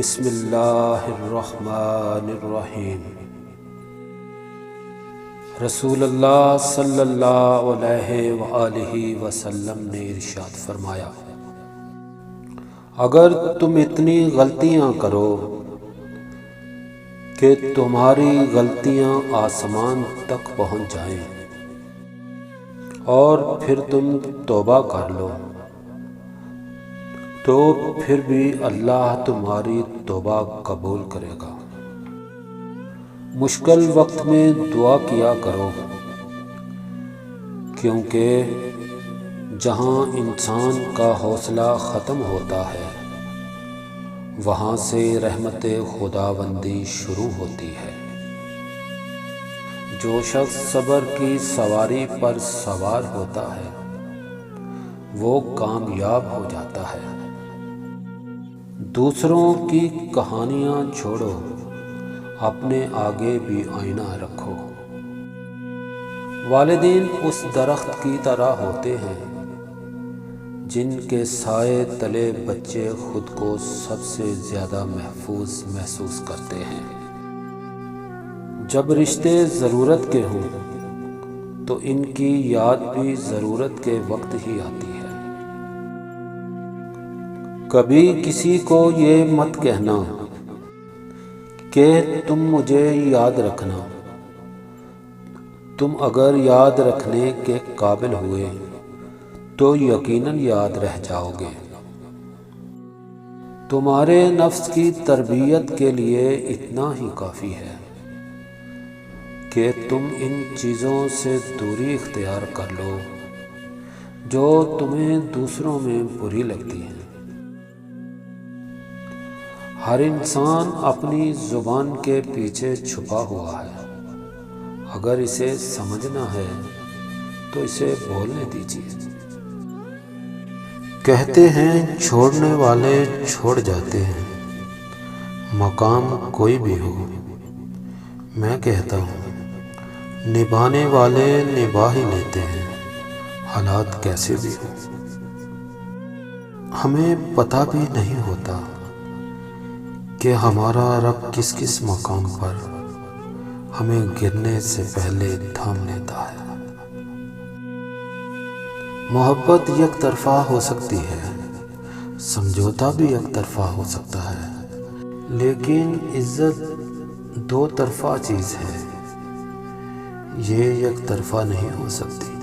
بسم اللہ الرحمن الرحیم۔ رسول اللہ صلی اللہ علیہ وآلہ وسلم نے ارشاد فرمایا، اگر تم اتنی غلطیاں کرو کہ تمہاری غلطیاں آسمان تک پہنچ جائیں اور پھر تم توبہ کر لو تو پھر بھی اللہ تمہاری توبہ قبول کرے گا۔ مشکل وقت میں دعا کیا کرو، کیونکہ جہاں انسان کا حوصلہ ختم ہوتا ہے وہاں سے رحمت خداوندی شروع ہوتی ہے۔ جو شخص صبر کی سواری پر سوار ہوتا ہے وہ کامیاب ہو جاتا ہے۔ دوسروں کی کہانیاں چھوڑو، اپنے آگے بھی آئینہ رکھو۔ والدین اس درخت کی طرح ہوتے ہیں جن کے سائے تلے بچے خود کو سب سے زیادہ محفوظ محسوس کرتے ہیں۔ جب رشتے ضرورت کے ہوں تو ان کی یاد بھی ضرورت کے وقت ہی آتی ہے۔ کبھی کسی کو یہ مت کہنا کہ تم مجھے یاد رکھنا، تم اگر یاد رکھنے کے قابل ہوئے تو یقیناً یاد رہ جاؤ گے۔ تمہارے نفس کی تربیت کے لیے اتنا ہی کافی ہے کہ تم ان چیزوں سے دوری اختیار کر لو جو تمہیں دوسروں میں بری لگتی ہیں۔ ہر انسان اپنی زبان کے پیچھے چھپا ہوا ہے، اگر اسے سمجھنا ہے تو اسے بولنے دیجیے۔ کہتے ہیں چھوڑنے والے چھوڑ جاتے ہیں، مقام کوئی بھی ہو۔ میں کہتا ہوں نبھانے والے نبھا ہی لیتے ہیں، حالات کیسے بھی ہوں۔ ہمیں پتہ بھی نہیں ہوتا کہ ہمارا رب کس کس مقام پر ہمیں گرنے سے پہلے تھام لیتا ہے۔ محبت یک طرفہ ہو سکتی ہے، سمجھوتا بھی یک طرفہ ہو سکتا ہے، لیکن عزت دو طرفہ چیز ہے، یہ یک طرفہ نہیں ہو سکتی۔